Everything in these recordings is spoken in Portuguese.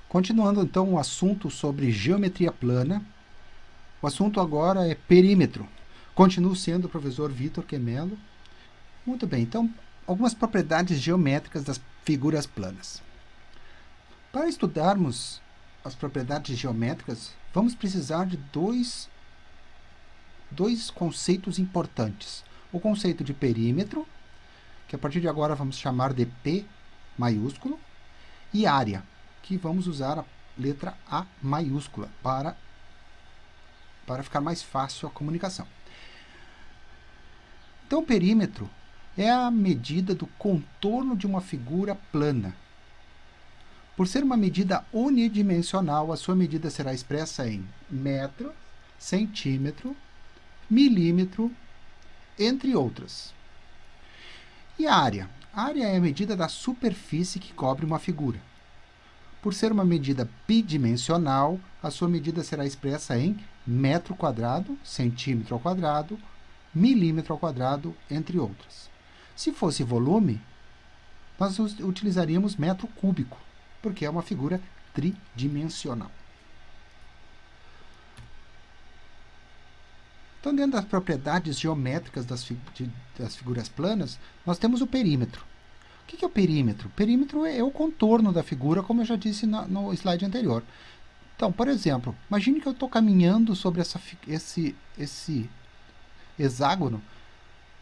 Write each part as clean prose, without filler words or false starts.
Continuando então o assunto sobre geometria plana, o assunto agora é perímetro. Continuo sendo o professor Vitor Quemelo. Muito bem, então algumas propriedades geométricas das figuras planas. Para estudarmos as propriedades geométricas, vamos precisar de dois conceitos importantes. O conceito de perímetro, que a partir de agora vamos chamar de P maiúsculo, e área, que vamos usar a letra A maiúscula para ficar mais fácil a comunicação. Então, o perímetro é a medida do contorno de uma figura plana. Por ser uma medida unidimensional, a sua medida será expressa em metro, centímetro, milímetro, entre outras. E a área? A área é a medida da superfície que cobre uma figura. Por ser uma medida bidimensional, a sua medida será expressa em metro quadrado, centímetro ao quadrado, milímetro ao quadrado, entre outras. Se fosse volume, nós utilizaríamos metro cúbico, porque é uma figura tridimensional. Então, dentro das propriedades geométricas das figuras planas, nós temos o perímetro. O que é o perímetro? O perímetro é o contorno da figura, como eu já disse no slide anterior. Então, por exemplo, imagine que eu estou caminhando sobre esse hexágono.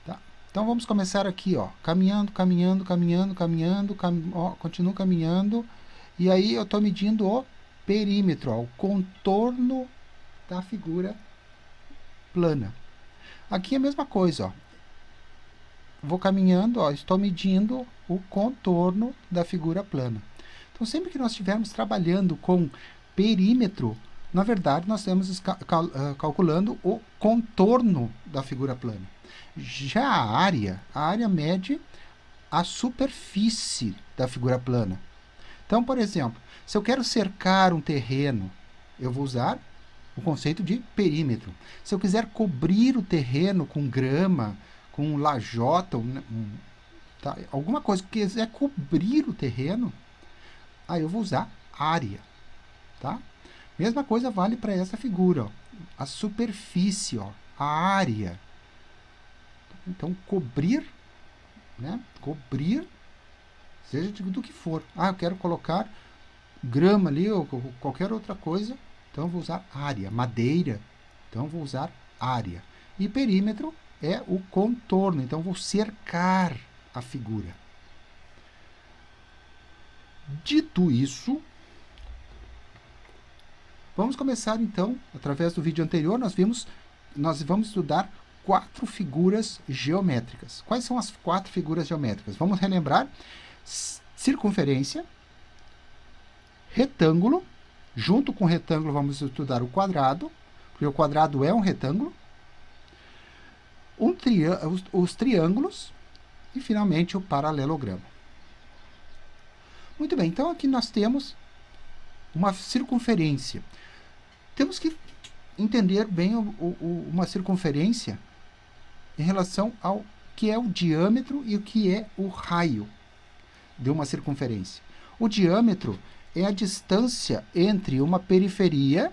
Tá? Então, vamos começar aqui, ó, caminhando, continuo caminhando, e aí eu estou medindo o perímetro, ó, o contorno da figura plana. Aqui é a mesma coisa, ó. Vou caminhando, ó, estou medindo o contorno da figura plana. Então, sempre que nós estivermos trabalhando com perímetro, na verdade, nós estamos calculando o contorno da figura plana. Já a área mede a superfície da figura plana. Então, por exemplo, se eu quero cercar um terreno, eu vou usar o conceito de perímetro. Se eu quiser cobrir o terreno com grama, com lajota, tá, alguma coisa que quiser cobrir o terreno, aí eu vou usar área. Tá? Mesma coisa vale para essa figura, ó, a superfície, ó, a área. Então, cobrir, né? Cobrir, seja do que for. Ah, eu quero colocar grama ali ou qualquer outra coisa, então eu vou usar área. Madeira, então eu vou usar área. E perímetro é o contorno, então eu vou cercar a figura. Dito isso, vamos começar então, através do vídeo anterior, nós vamos estudar 4 figuras geométricas. Quais são as 4 figuras geométricas? Vamos relembrar: circunferência, retângulo, junto com o retângulo vamos estudar o quadrado, porque o quadrado é um retângulo, os triângulos e, finalmente, o paralelogramo. Muito bem, então aqui nós temos uma circunferência. Temos que entender bem uma circunferência em relação ao que é o diâmetro e o que é o raio de uma circunferência. O diâmetro é a distância entre uma periferia,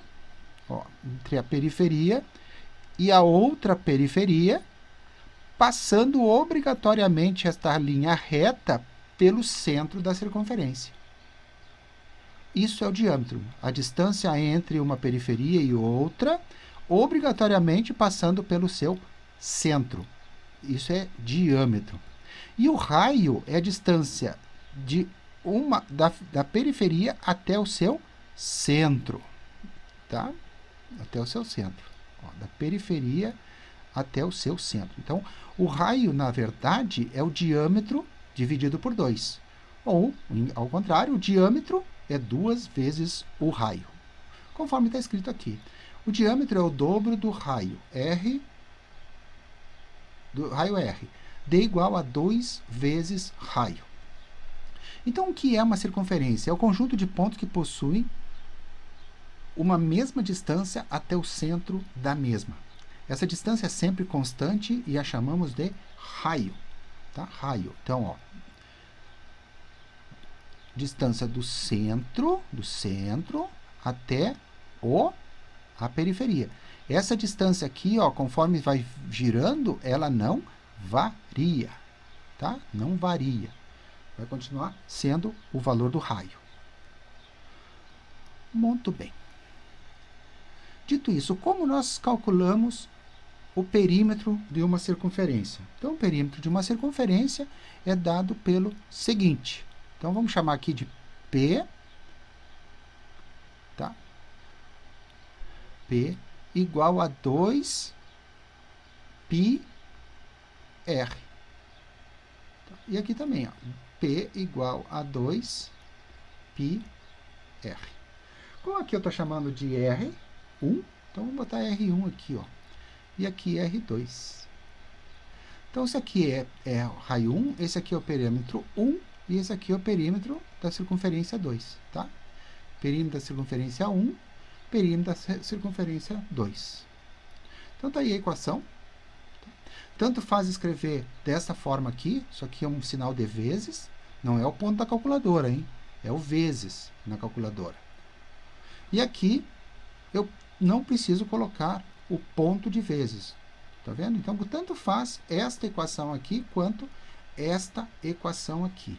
ó, entre a periferia e a outra periferia, passando obrigatoriamente esta linha reta pelo centro da circunferência. Isso é o diâmetro, a distância entre uma periferia e outra, obrigatoriamente passando pelo seu centro. Isso é diâmetro. E o raio é a distância da periferia até o seu centro. Tá? Até o seu centro. Ó, da periferia até o seu centro. Então, o raio, na verdade, é o diâmetro dividido por 2. Ou, ao contrário, o diâmetro é 2 vezes o raio. Conforme está escrito aqui. O diâmetro é o dobro do raio R, D igual a 2 vezes raio. Então, o que é uma circunferência? É o conjunto de pontos que possuem uma mesma distância até o centro da mesma. Essa distância é sempre constante e a chamamos de raio. Tá? Raio. Então, ó, distância do centro até a periferia. Essa distância aqui, ó, conforme vai girando, ela não varia, tá? Não varia. Vai continuar sendo o valor do raio. Muito bem. Dito isso, como nós calculamos o perímetro de uma circunferência? Então, o perímetro de uma circunferência é dado pelo seguinte. Então, vamos chamar aqui de P, tá? P igual a 2 πr. E aqui também, ó, P igual a 2 πr. Como aqui eu estou chamando de R1, então vamos botar R1 aqui, ó. E aqui R2. Então, esse aqui é o raio 1, esse aqui é o perímetro 1, e esse aqui é o perímetro da circunferência 2, tá? Perímetro da circunferência 1, perímetro da circunferência 2. Então, tá aí a equação. Tanto faz escrever dessa forma aqui, isso aqui é um sinal de vezes, não é o ponto da calculadora, hein? É o vezes na calculadora. E aqui, eu não preciso colocar o ponto de vezes. Tá vendo? Então, tanto faz esta equação aqui, quanto esta equação aqui.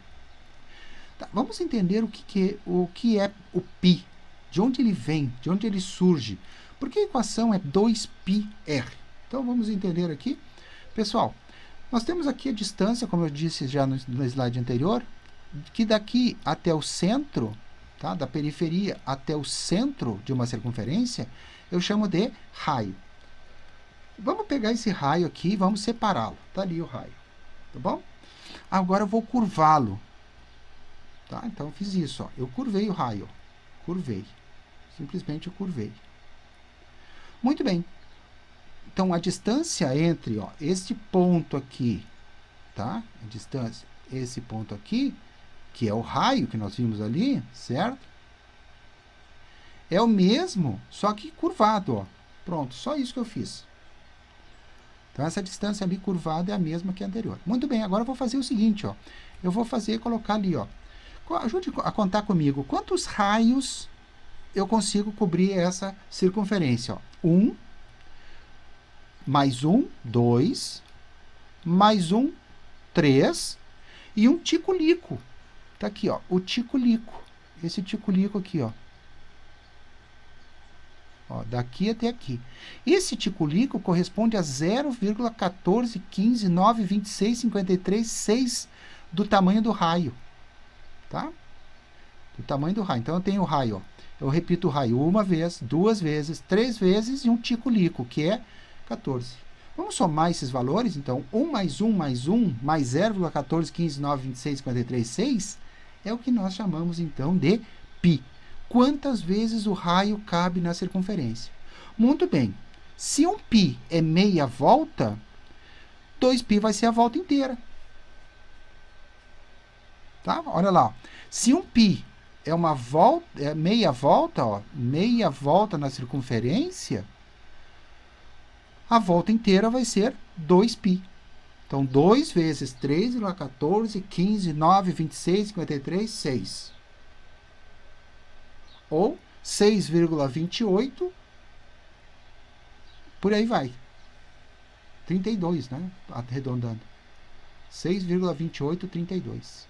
Tá, vamos entender o que é o π. De onde ele vem, de onde ele surge. Porque a equação é 2πr. Então, vamos entender aqui. Pessoal, nós temos aqui a distância, como eu disse já no slide anterior, que daqui até o centro, tá, da periferia até o centro de uma circunferência, eu chamo de raio. Vamos pegar esse raio aqui e vamos separá-lo. Está ali o raio. Tá bom? Agora eu vou curvá-lo. Tá? Então, eu fiz isso. Ó. Eu curvei o raio. Curvei. Simplesmente eu curvei. Muito bem. Então, a distância entre este ponto aqui, tá? A distância, esse ponto aqui, que é o raio que nós vimos ali, certo? É o mesmo, só que curvado, ó. Pronto, só isso que eu fiz. Então, essa distância ali curvada é a mesma que a anterior. Muito bem, agora eu vou fazer o seguinte, ó. Eu vou colocar ali, ó. Ajude a contar comigo. Quantos raios eu consigo cobrir essa circunferência, ó? 1, mais 1, 2, mais 1, 3, e um tico-lico. Tá aqui, ó, o tico-lico. Esse tico-lico aqui, ó. Ó, daqui até aqui. Esse tico-lico corresponde a 0,1415,926,53,6 do tamanho do raio. Tá? Do tamanho do raio. Então, eu tenho o raio, ó. Eu repito o raio uma vez, duas vezes, três vezes e um tico-lico, que é 14. Vamos somar esses valores, então, 1 mais 1 mais 1 mais 0,1415,926,53,6 é o que nós chamamos, então, de π. Quantas vezes o raio cabe na circunferência? Muito bem. Se um π é meia volta, 2π vai ser a volta inteira. Tá? Olha lá. Ó. Se um π é uma volta, meia volta, ó, meia volta na circunferência, a volta inteira vai ser 2π. Então, 2 vezes 3,1415,926,53,6. Ou 6,28, por aí vai. 32, né? Arredondando. 6,2832.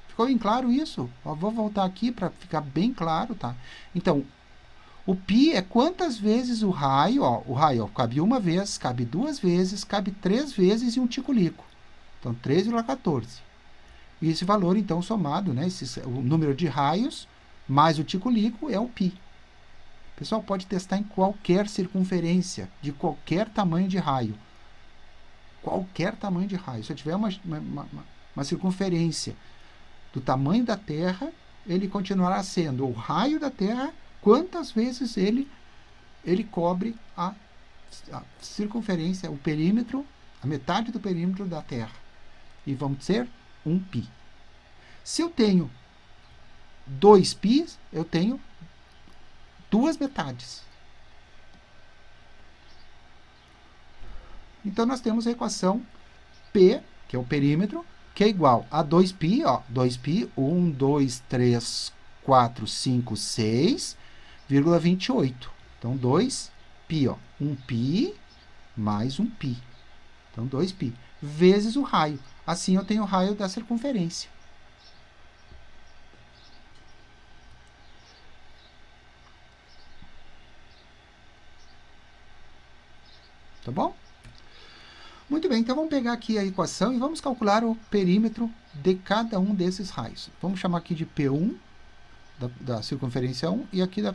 Ficou bem claro isso? Ó, vou voltar aqui para ficar bem claro, tá? Então, o π é quantas vezes o raio, ó, cabe uma vez, cabe duas vezes, cabe três vezes e um tico-lico. Então, 3,14. E esse valor, então, somado, né, o número de raios mais o tico-lico é o π. O pessoal pode testar em qualquer circunferência, de qualquer tamanho de raio. Qualquer tamanho de raio. Se eu tiver uma circunferência do tamanho da Terra, ele continuará sendo o raio da Terra, quantas vezes ele cobre a circunferência, o perímetro, a metade do perímetro da Terra. E vamos ser 1π. Se eu tenho 2π, eu tenho duas metades. Então, nós temos a equação P, que é o perímetro, que é igual a 2π, ó, 2π, 1, 2, 3, 4, 5, 6,28. Então, 2π, ó, 1π mais 1π. Então, 2π, vezes o raio. Assim, eu tenho o raio da circunferência. Tá bom? Muito bem, então vamos pegar aqui a equação e vamos calcular o perímetro de cada um desses raios. Vamos chamar aqui de P1, da circunferência 1, e aqui da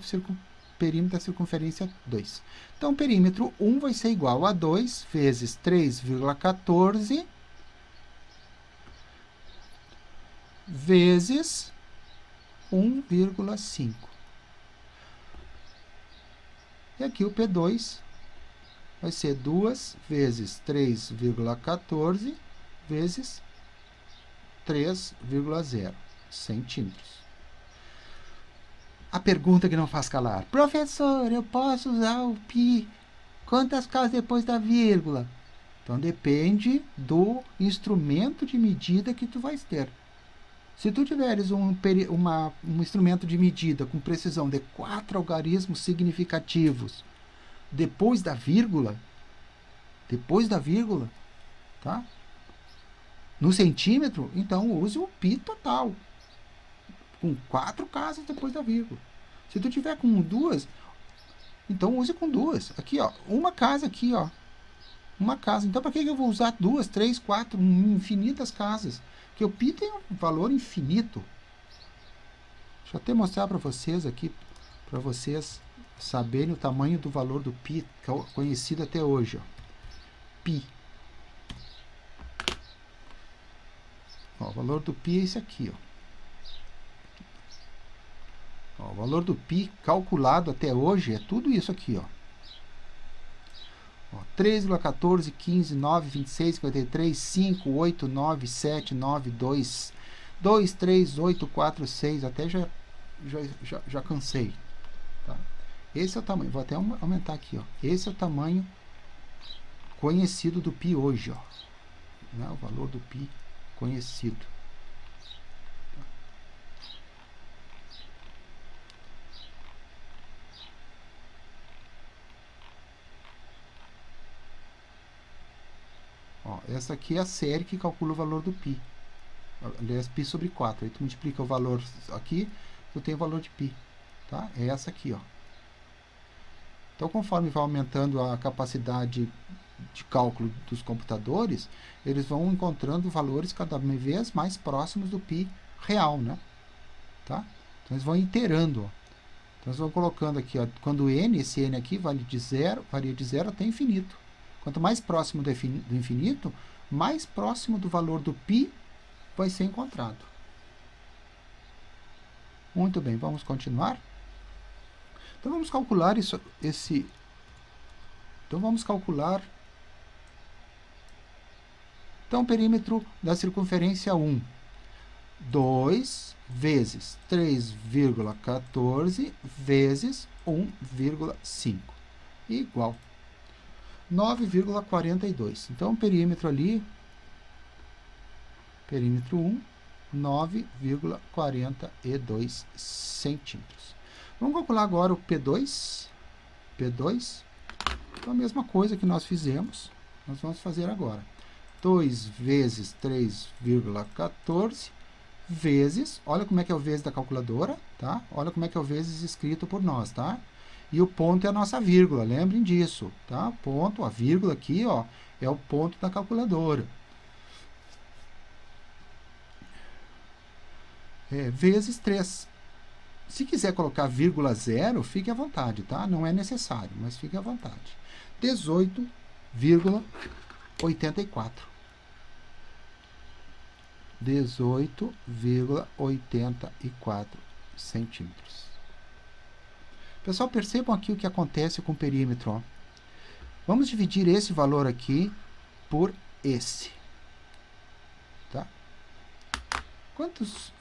perímetro da circunferência 2. Então, o perímetro 1 vai ser igual a 2 vezes 3,14 vezes 1,5. E aqui o P2 vai ser 2 vezes 3,14 vezes 3,0 centímetros. A pergunta que não faz calar. Professor, eu posso usar o π quantas casas depois da vírgula? Então, depende do instrumento de medida que tu vais ter. Se tu tiveres um instrumento de medida com precisão de 4 algarismos significativos depois da vírgula, tá? No centímetro, então use o π total, com 4 casas depois da vírgula. Se tu tiver com 2, então use com 2. Aqui, ó, uma casa aqui, ó, uma casa. Então, para que eu vou usar 2, 3, 4, infinitas casas? Porque o π tem um valor infinito. Deixa eu até mostrar para vocês aqui, para vocês saberem o tamanho do valor do π, conhecido até hoje, ó. Π. Ó, o valor do π é esse aqui, ó. Ó, o valor do π calculado até hoje é tudo isso aqui, ó. 3,14, 15, 9, 26, 53, 5, 8, 9, 7, 9, 2, 2, 3, 8, 4, 6, até já cansei. Tá? Esse é o tamanho, vou até aumentar aqui, ó. Esse é o tamanho conhecido do π hoje, ó. Né? O valor do π conhecido. Ó, essa aqui é a série que calcula o valor do π. Aliás, π sobre 4. Aí tu multiplica o valor aqui, tu tem o valor de π. Tá? É essa aqui, ó. Então, conforme vai aumentando a capacidade de cálculo dos computadores, eles vão encontrando valores cada vez mais próximos do π real, né? Tá? Então, eles vão iterando, ó. Então, eles vão colocando aqui, ó, quando n, esse n aqui varia de zero até infinito. Quanto mais próximo do infinito, mais próximo do valor do π vai ser encontrado. Muito bem, vamos continuar? Então, vamos calcular Então, vamos calcular... Então, o perímetro da circunferência 1. 2 vezes 3,14 vezes 1,5. Igual 9,42. Então, o perímetro ali, perímetro 1, 9,42 centímetros. Vamos calcular agora o P2. Então, a mesma coisa que nós fizemos, nós vamos fazer agora. 2 vezes 3,14 vezes, olha como é que é o vezes da calculadora, tá? Olha como é que é o vezes escrito por nós, tá? E o ponto é a nossa vírgula, lembrem disso, tá? Ponto, a vírgula aqui, ó, é o ponto da calculadora. Vezes 3. Se quiser colocar vírgula 0, fique à vontade, tá? Não é necessário, mas fique à vontade. 18,84. 18,84 centímetros. Pessoal, percebam aqui o que acontece com o perímetro. Ó. Vamos dividir esse valor aqui por esse. Tá? Quantos?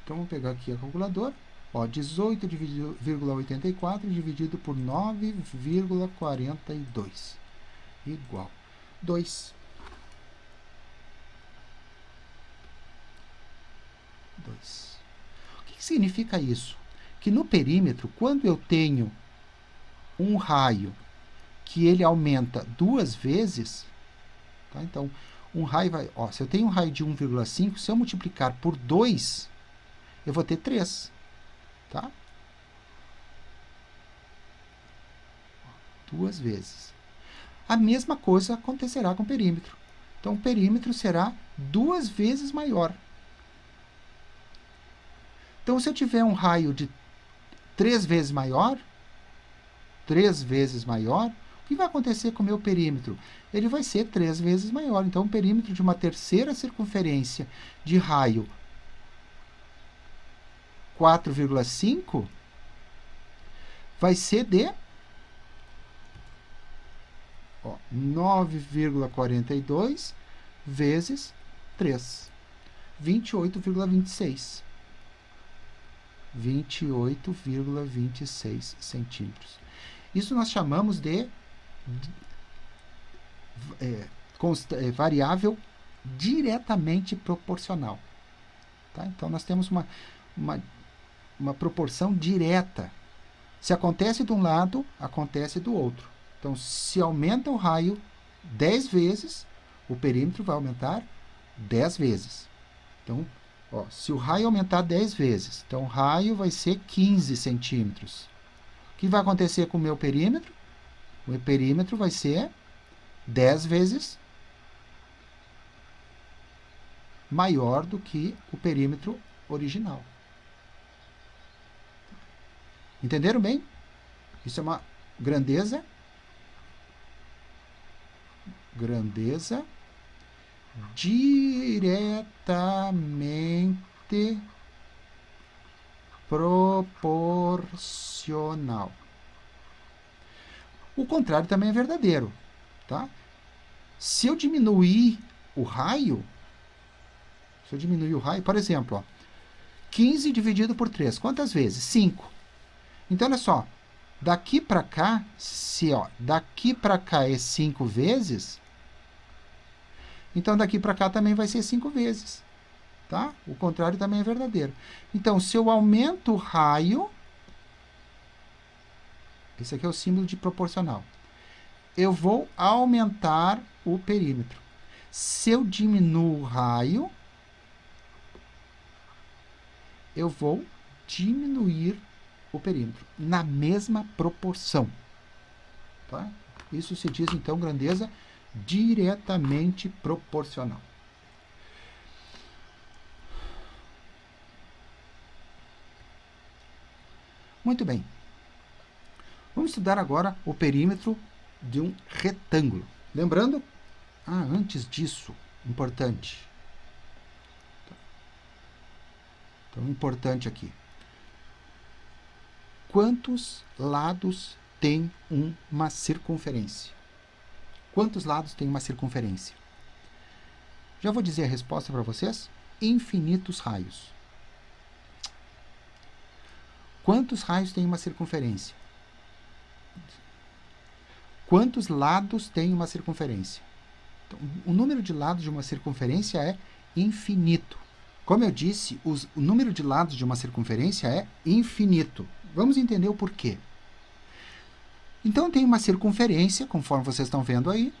Então, vamos pegar aqui a calculadora. 18,84 dividido por 9,42. Igual 2. 2. O que significa isso? Que no perímetro, quando eu tenho um raio que ele aumenta 2 vezes, tá? Então, um raio vai... Ó, se eu tenho um raio de 1,5, se eu multiplicar por 2, eu vou ter 3. Tá? 2 vezes. A mesma coisa acontecerá com o perímetro. Então, o perímetro será 2 vezes maior. Então, se eu tiver um raio de 3 vezes maior, o que vai acontecer com o meu perímetro? Ele vai ser 3 vezes maior. Então, o perímetro de uma terceira circunferência de raio 4,5 vai ser de 9,42 vezes 3. 28,26. 28,26 centímetros. Isso nós chamamos de variável diretamente proporcional. Tá? Então, nós temos uma proporção direta. Se acontece de um lado, acontece do outro. Então, se aumenta o raio 10 vezes, o perímetro vai aumentar 10 vezes. Então, se o raio aumentar 10 vezes, então o raio vai ser 15 centímetros. O que vai acontecer com o meu perímetro? O meu perímetro vai ser 10 vezes maior do que o perímetro original. Entenderam bem? Isso é uma grandeza diretamente proporcional. O contrário também é verdadeiro, tá? Se eu diminuir o raio, por exemplo, 15 dividido por 3, quantas vezes? 5. Então, olha só, daqui para cá, daqui para cá é 5 vezes, então daqui para cá também vai ser 5 vezes. Tá? O contrário também é verdadeiro. Então, se eu aumento o raio, esse aqui é o símbolo de proporcional, eu vou aumentar o perímetro. Se eu diminuo o raio, eu vou diminuir o perímetro, na mesma proporção. Tá? Isso se diz, então, grandeza diretamente proporcional. Muito bem. Vamos estudar agora o perímetro de um retângulo. Lembrando, antes disso, importante. Então, importante aqui. Quantos lados tem uma circunferência? Quantos lados tem uma circunferência? Já vou dizer a resposta para vocês. Infinitos raios. Quantos raios tem uma circunferência? Quantos lados tem uma circunferência? Então, o número de lados de uma circunferência é infinito. Como eu disse, o número de lados de uma circunferência é infinito. Vamos entender o porquê. Então, tem uma circunferência, conforme vocês estão vendo aí,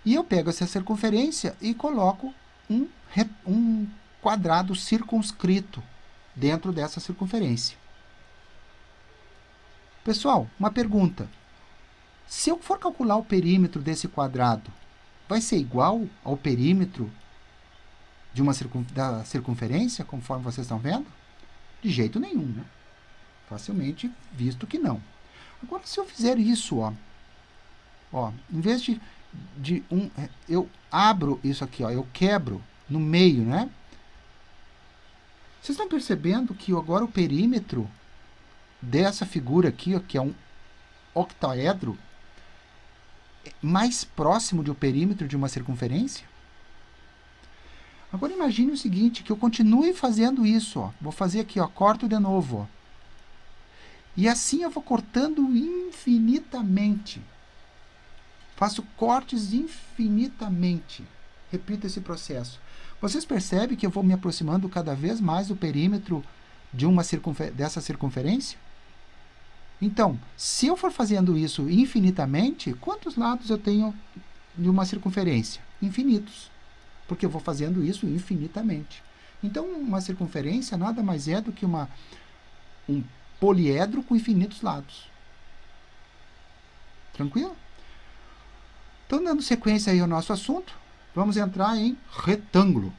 e eu pego essa circunferência e coloco um quadrado circunscrito dentro dessa circunferência. Pessoal, uma pergunta. Se eu for calcular o perímetro desse quadrado, vai ser igual ao perímetro de da circunferência, conforme vocês estão vendo? De jeito nenhum, né? Facilmente visto que não. Agora, se eu fizer isso, em vez eu abro isso aqui, eu quebro no meio, né? Vocês estão percebendo que agora o perímetro dessa figura aqui, que é um octaedro, é mais próximo do perímetro de uma circunferência? Agora imagine o seguinte, que eu continue fazendo isso, Vou fazer aqui, corto de novo, E assim eu vou cortando infinitamente. Faço cortes infinitamente. Repito esse processo. Vocês percebem que eu vou me aproximando cada vez mais do perímetro de dessa circunferência? Então, se eu for fazendo isso infinitamente, quantos lados eu tenho de uma circunferência? Infinitos, porque eu vou fazendo isso infinitamente. Então, uma circunferência nada mais é do que um poliedro com infinitos lados. Tranquilo? Então, dando sequência aí ao nosso assunto, vamos entrar em retângulo.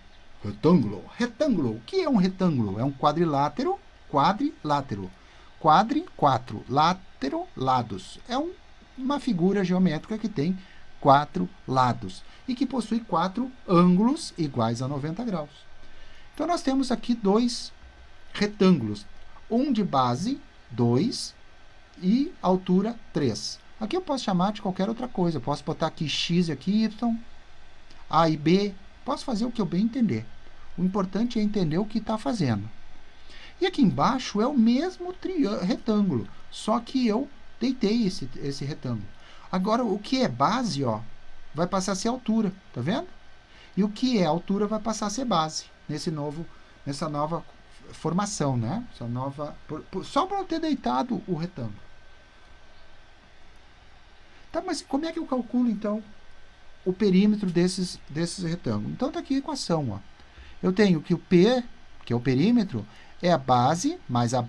Retângulo. O que é um retângulo? É um quadrilátero. Quadri, 4. Látero, lados. É uma figura geométrica que tem 4 lados e que possui 4 ângulos iguais a 90 graus. Então, nós temos aqui 2 retângulos. Um de base, 2, e altura, 3. Aqui eu posso chamar de qualquer outra coisa. Eu posso botar aqui x e aqui y, a e b. Posso fazer o que eu bem entender. O importante é entender o que está fazendo. E aqui embaixo é o mesmo retângulo, só que eu deitei esse retângulo. Agora, o que é base, ó, vai passar a ser altura, tá vendo? E o que é altura vai passar a ser base, nessa nova formação, né? Só para eu ter deitado o retângulo. Tá, mas como é que eu calculo, então, o perímetro desses retângulos? Então, está aqui a equação, ó. Eu tenho que o P, que é o perímetro, é a base, mais a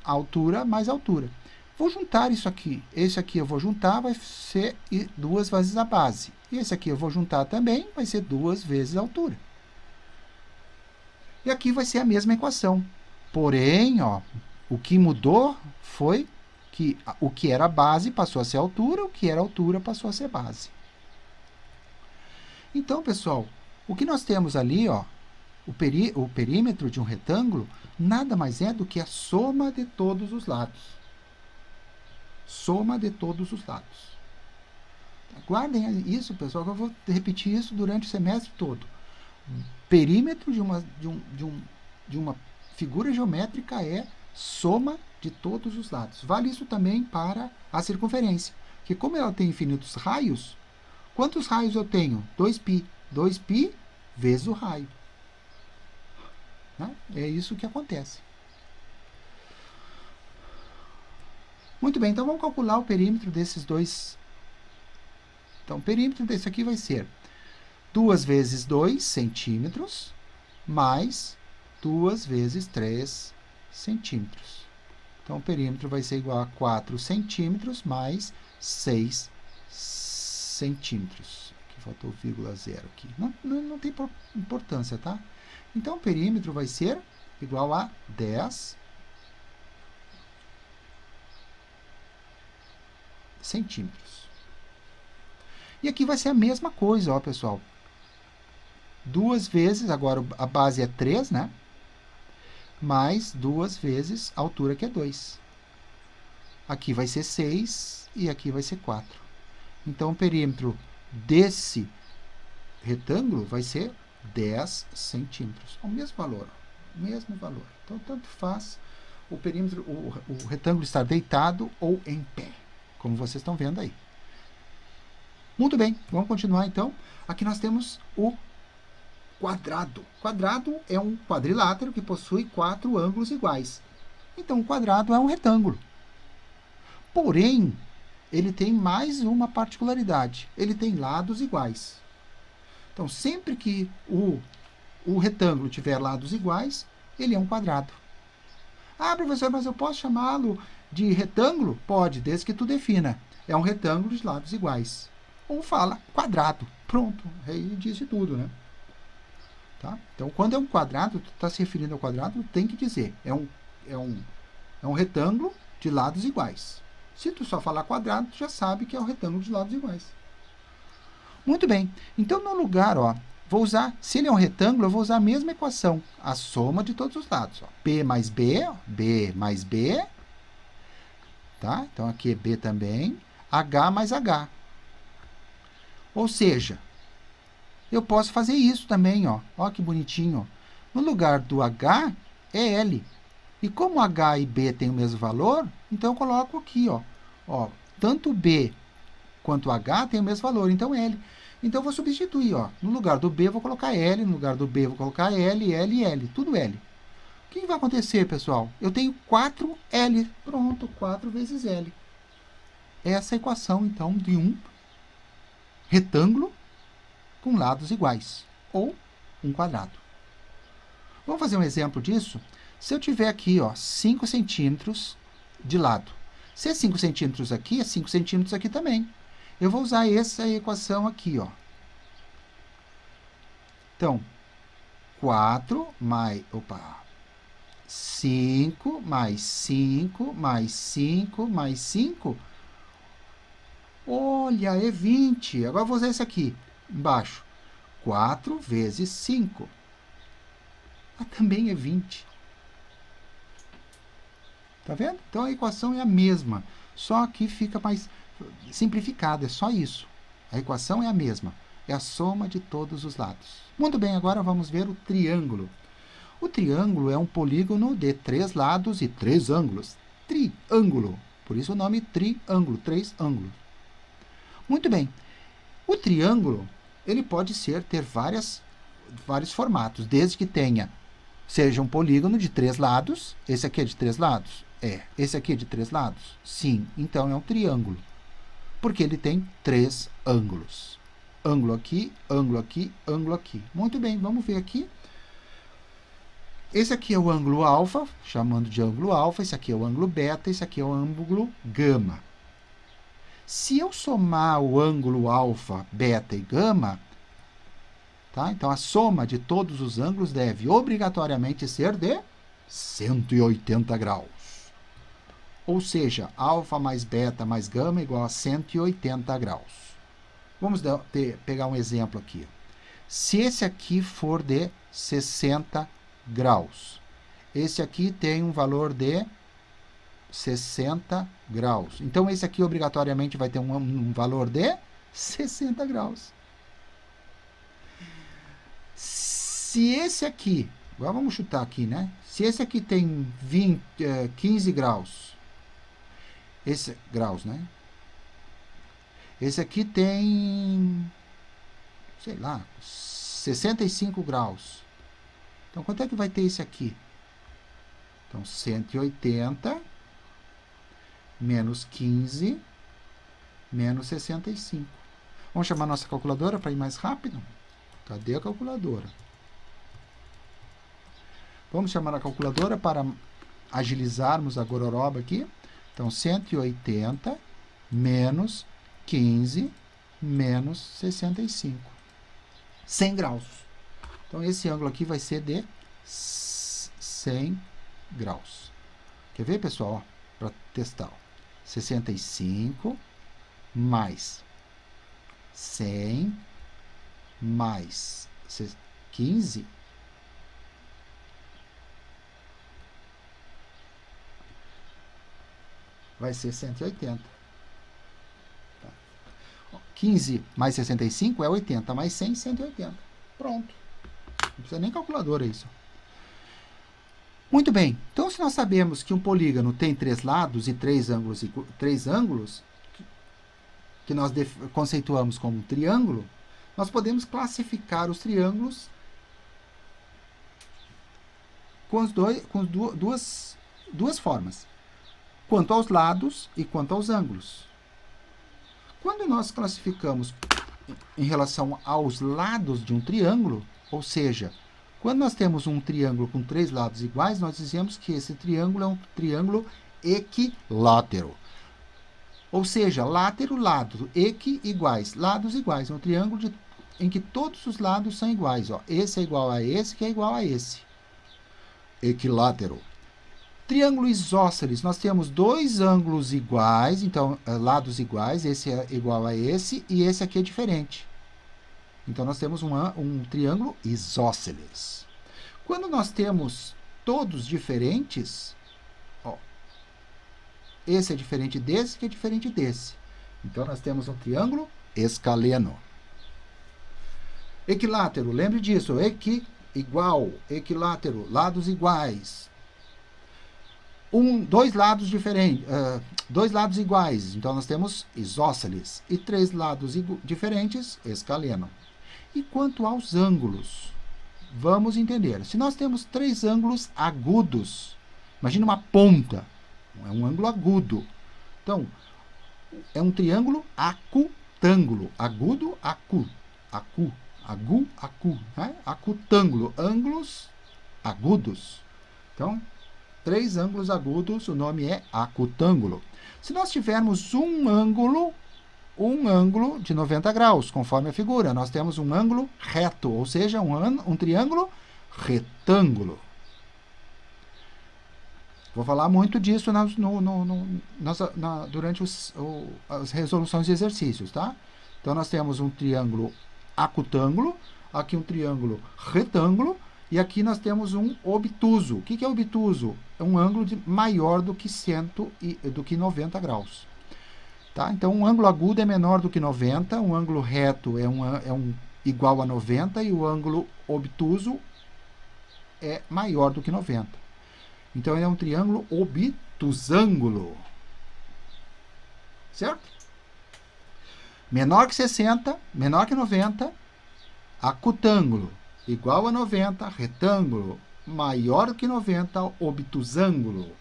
altura, mais a altura. Vou juntar isso aqui. Esse aqui eu vou juntar, vai ser 2 vezes a base. E esse aqui eu vou juntar também, vai ser 2 vezes a altura. E aqui vai ser a mesma equação. Porém, ó, o que mudou foi que o que era base passou a ser altura, o que era altura passou a ser base. Então, pessoal, o que nós temos ali, ó, o perímetro de um retângulo, nada mais é do que a soma de todos os lados. Soma de todos os lados. Guardem isso, pessoal, que eu vou repetir isso durante o semestre todo. Perímetro de uma figura geométrica é soma de todos os lados. Vale isso também para a circunferência, que como ela tem infinitos raios, quantos raios eu tenho? 2π. 2π vezes o raio. Né? É isso que acontece. Muito bem, então vamos calcular o perímetro desses dois. Então, o perímetro desse aqui vai ser 2 vezes 2 centímetros mais 2 vezes 3 centímetros. Então, o perímetro vai ser igual a 4 centímetros mais 6 centímetros. Aqui faltou vírgula zero aqui. Não tem importância, tá? Então, o perímetro vai ser igual a 10 centímetros. E aqui vai ser a mesma coisa, ó, pessoal. 2 vezes, agora a base é 3, né? Mais 2 vezes a altura, que é 2. Aqui vai ser 6 e aqui vai ser 4. Então, o perímetro desse retângulo vai ser 10 centímetros. O mesmo valor. Mesmo valor. Então, tanto faz o perímetro, o retângulo estar deitado ou em pé, como vocês estão vendo aí. Muito bem, vamos continuar então. Aqui nós temos o quadrado. Quadrado é um quadrilátero que possui 4 ângulos iguais. Então, o quadrado é um retângulo. Porém, ele tem mais uma particularidade. Ele tem lados iguais. Então, sempre que o retângulo tiver lados iguais, ele é um quadrado. Ah, professor, mas eu posso chamá-lo de retângulo? Pode, desde que tu defina. É um retângulo de lados iguais. Ou fala quadrado. Pronto, aí disse tudo, né? Tá? Então, quando é um quadrado, tu está se referindo ao quadrado, tem que dizer. É um retângulo de lados iguais. Se tu só falar quadrado, tu já sabe que é um retângulo de lados iguais. Muito bem. Então, no lugar, ó, vou usar, se ele é um retângulo, eu vou usar a mesma equação. A soma de todos os lados. Ó. P mais B, ó, B mais B. Tá? Então, aqui é B também. H mais H. Ou seja, eu posso fazer isso também, ó. Ó que bonitinho. No lugar do H, é L. E como H e B têm o mesmo valor, então eu coloco aqui, ó. Ó, tanto B quanto H tem o mesmo valor, então L. Então, eu vou substituir, ó. No lugar do B, eu vou colocar L, no lugar do B, eu vou colocar L, L e L. Tudo L. O que vai acontecer, pessoal? Eu tenho 4L. Pronto, 4 vezes L. Essa é a equação, então, de um retângulo com lados iguais, ou um quadrado. Vamos fazer um exemplo disso? Se eu tiver aqui, ó, 5 centímetros de lado. Se é 5 centímetros aqui, é 5 centímetros aqui também. Eu vou usar essa equação aqui, ó. Então, 4 mais... Opa! 5 mais 5 mais 5 mais 5. Olha, é 20. Agora eu vou usar esse aqui, embaixo. 4 vezes 5. Também é 20. Tá vendo? Então, a equação é a mesma. Só que fica mais simplificada. É só isso. A equação é a mesma. É a soma de todos os lados. Muito bem, agora vamos ver o triângulo. O triângulo é um polígono de 3 lados e 3 ângulos. Triângulo. Por isso o nome triângulo, 3 ângulos. Muito bem. O triângulo, ele pode ter vários formatos, desde que seja um polígono de 3 lados. Esse aqui é de 3 lados? É. Esse aqui é de 3 lados? Sim. Então, é um triângulo. Porque ele tem 3 ângulos. Ângulo aqui, ângulo aqui, ângulo aqui. Muito bem, vamos ver aqui. Esse aqui é o ângulo alfa, chamando de ângulo alfa. Esse aqui é o ângulo beta. Esse aqui é o ângulo gama. Se eu somar o ângulo alfa, beta e gama, tá? Então, a soma de todos os ângulos deve obrigatoriamente ser de 180 graus. Ou seja, alfa mais beta mais gama é igual a 180 graus. Vamos pegar um exemplo aqui. Se esse aqui for de 60 graus, esse aqui tem um valor de 60 graus. Então, esse aqui obrigatoriamente vai ter um valor de 60 graus. Se esse aqui, agora vamos chutar aqui, né? Se esse aqui tem 15 graus, graus, né? Esse aqui tem, sei lá, 65 graus. Então, quanto é que vai ter esse aqui? Então, 180 menos 15 menos 65. Vamos chamar nossa calculadora para ir mais rápido? Cadê a calculadora? Vamos chamar a calculadora para agilizarmos a gororoba aqui. Então, 180 menos 15 menos 65. 100 graus. Então, esse ângulo aqui vai ser de 100 graus. Quer ver, pessoal? Para testar. 65 mais 100 mais 15 vai ser 180. Tá. 15 mais 65 é 80, mais 100, 180. Pronto. Não precisa nem calculadora isso. Muito bem. Então, se nós sabemos que um polígono tem 3 lados e 3 ângulos, que nós conceituamos como um triângulo, nós podemos classificar os triângulos com duas formas. Quanto aos lados e quanto aos ângulos. Quando nós classificamos em relação aos lados de um triângulo, ou seja, quando nós temos um triângulo com 3 lados iguais, nós dizemos que esse triângulo é um triângulo equilátero. Ou seja, látero, lado, iguais, lados iguais. É um triângulo em que todos os lados são iguais. Ó. Esse é igual a esse, que é igual a esse. Equilátero. Triângulo isósceles, nós temos 2 ângulos iguais, então, lados iguais, esse é igual a esse, e esse aqui é diferente. Então, nós temos um triângulo isósceles. Quando nós temos todos diferentes, ó, esse é diferente desse, que é diferente desse. Então, nós temos um triângulo escaleno. Equilátero, lembre disso, igual, equilátero, lados iguais. dois lados diferentes, dois lados iguais, então nós temos isósceles, e três lados diferentes, escaleno. E quanto aos ângulos, vamos entender. Se nós temos três ângulos agudos, imagina uma ponta, é um ângulo agudo. Então, é um triângulo acutângulo, agudo, acu, né? Acutângulo, ângulos agudos. Então, três ângulos agudos, o nome é acutângulo. Se nós tivermos um ângulo de 90 graus, conforme a figura, nós temos um ângulo reto, ou seja, um triângulo retângulo. Vou falar muito disso durante as resoluções de exercícios, tá? Então, nós temos um triângulo acutângulo, aqui um triângulo retângulo, e aqui nós temos um obtuso. O que é obtuso? É um ângulo maior do que 90 graus. Tá? Então, um ângulo agudo é menor do que 90, um ângulo reto é igual a 90, e o ângulo obtuso é maior do que 90. Então, ele é um triângulo obtusângulo. Certo? Menor que 60, menor que 90, acutângulo. Igual a 90, retângulo. Maior que 90, obtusângulo.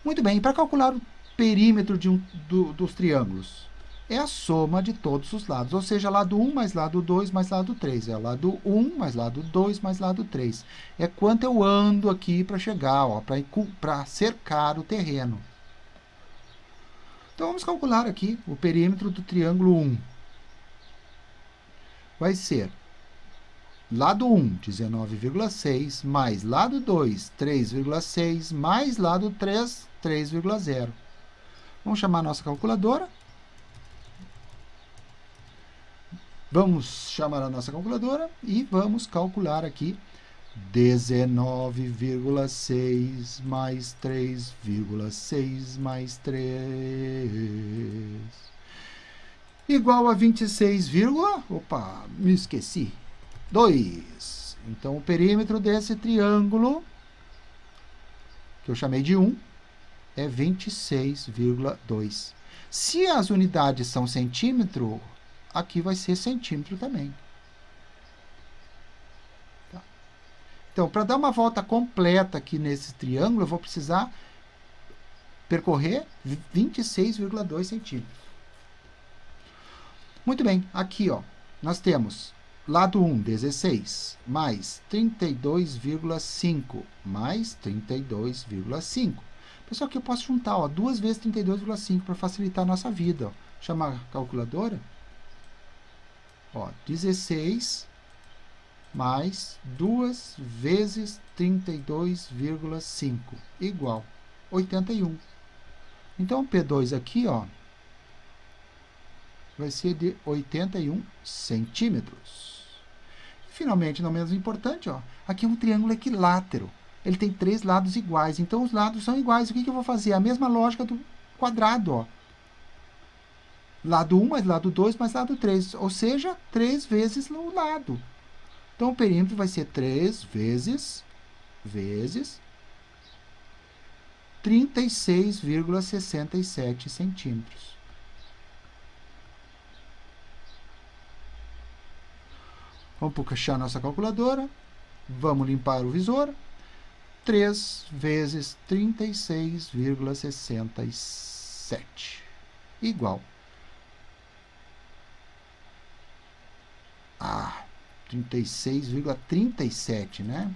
Muito bem, para calcular o perímetro dos triângulos, é a soma de todos os lados, ou seja, lado 1 mais lado 2 mais lado 3. É lado 1 mais lado 2 mais lado 3. É quanto eu ando aqui para chegar, para cercar o terreno. Então, vamos calcular aqui o perímetro do triângulo 1. Vai ser lado 1, 19,6, mais lado 2, 3,6, mais lado 3, 3,0. Vamos chamar a nossa calculadora. Vamos chamar a nossa calculadora e vamos calcular aqui 19,6 mais 3,6 mais 3 igual a 26, opa, me esqueci, 2. Então, o perímetro desse triângulo, que eu chamei de 1, é 26,2. Se as unidades são centímetro, aqui vai ser centímetro também. Tá? Então, para dar uma volta completa aqui nesse triângulo, eu vou precisar percorrer 26,2 centímetros. Muito bem, aqui ó, nós temos lado 1, 16, mais 32,5, mais 32,5. Pessoal, aqui eu posso juntar, ó, 2 vezes 32,5 para facilitar a nossa vida. Ó. Chamar a calculadora. Ó, 16 mais 2 vezes 32,5 igual 81. Então, o P2 aqui, ó, vai ser de 81 centímetros. Finalmente, não menos importante, ó, aqui é um triângulo equilátero. Ele tem 3 lados iguais, então os lados são iguais. O que eu vou fazer? A mesma lógica do quadrado, ó. Lado 1 mais lado 2 mais lado 3, ou seja, 3 vezes o lado. Então, o perímetro vai ser 3 vezes 36,67 centímetros. Vamos puxar a nossa calculadora. Vamos limpar o visor. 3 vezes 36,67 igual a 36,37, né?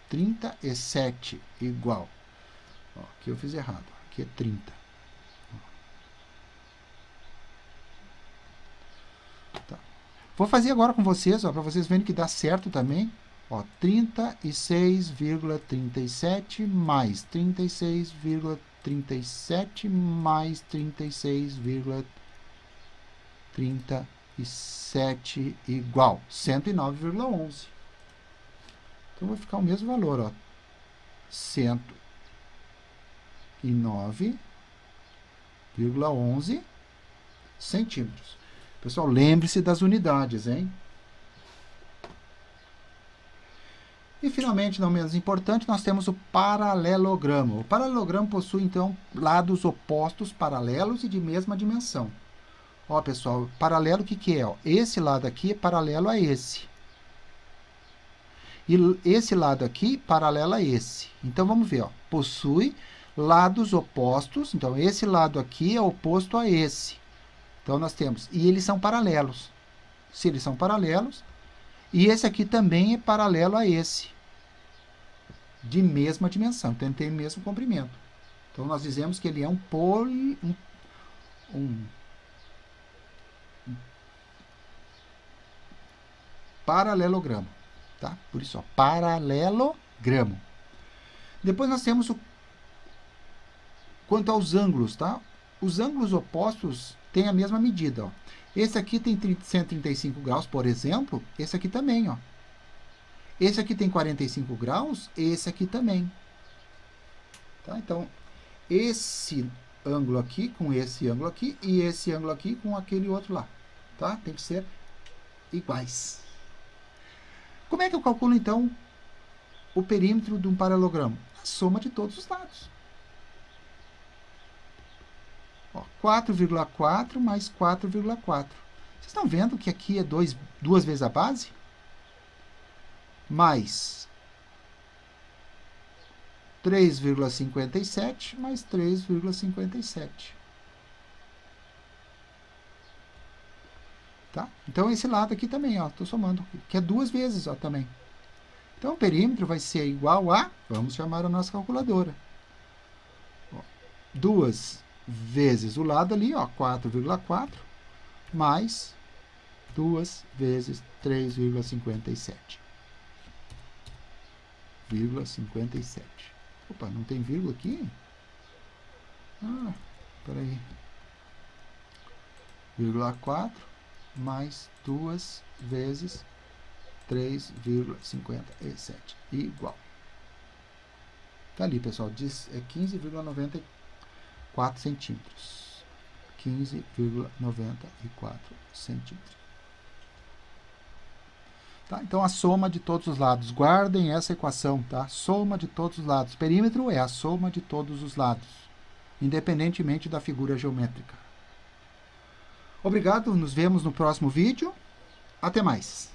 37 igual. Ó, aqui eu fiz errado. Aqui é 30. Tá. Vou fazer agora com vocês, para vocês verem que dá certo também. Ó, 36,37 mais 36,37 mais 36,37 igual 109,11. Então, vai ficar o mesmo valor, ó, 109,11 centímetros. Pessoal, lembre-se das unidades, hein? E, finalmente, não menos importante, nós temos o paralelogramo. O paralelogramo possui, então, lados opostos paralelos e de mesma dimensão. Ó, pessoal, paralelo o que é? Ó? Esse lado aqui é paralelo a esse. E esse lado aqui, paralelo a esse. Então, vamos ver. Ó, possui lados opostos. Então, esse lado aqui é oposto a esse. Então, nós temos... E eles são paralelos. Se eles são paralelos... E esse aqui também é paralelo a esse, de mesma dimensão, então ele tem o mesmo comprimento. Então, nós dizemos que ele é um paralelogramo. Tá? Por isso, ó, paralelogramo. Depois nós temos quanto aos ângulos. Tá? Os ângulos opostos têm a mesma medida. Ó. Esse aqui tem 135 graus, por exemplo. Esse aqui também, ó. Esse aqui tem 45 graus, esse aqui também. Tá? Então, esse ângulo aqui com esse ângulo aqui e esse ângulo aqui com aquele outro lá. Tá? Tem que ser iguais. Como é que eu calculo, então, o perímetro de um paralelogramo? A soma de todos os lados. 4,4 mais 4,4. Vocês estão vendo que aqui é duas vezes a base? Mais 3,57 mais 3,57. Tá? Então, esse lado aqui também, estou somando, que é duas vezes também. Então, o perímetro vai ser igual a, vamos chamar a nossa calculadora. 2 vezes o lado ali, 4,4, mais 2 vezes 3,57. 0,57. Opa, não tem vírgula aqui? Ah, peraí. 0,4 mais 2 vezes 3,57 igual. Tá ali, pessoal, diz é 15,94 centímetros. 15,94 centímetros. Tá? Então, a soma de todos os lados. Guardem essa equação, tá? Soma de todos os lados. Perímetro é a soma de todos os lados, independentemente da figura geométrica. Obrigado, nos vemos no próximo vídeo. Até mais!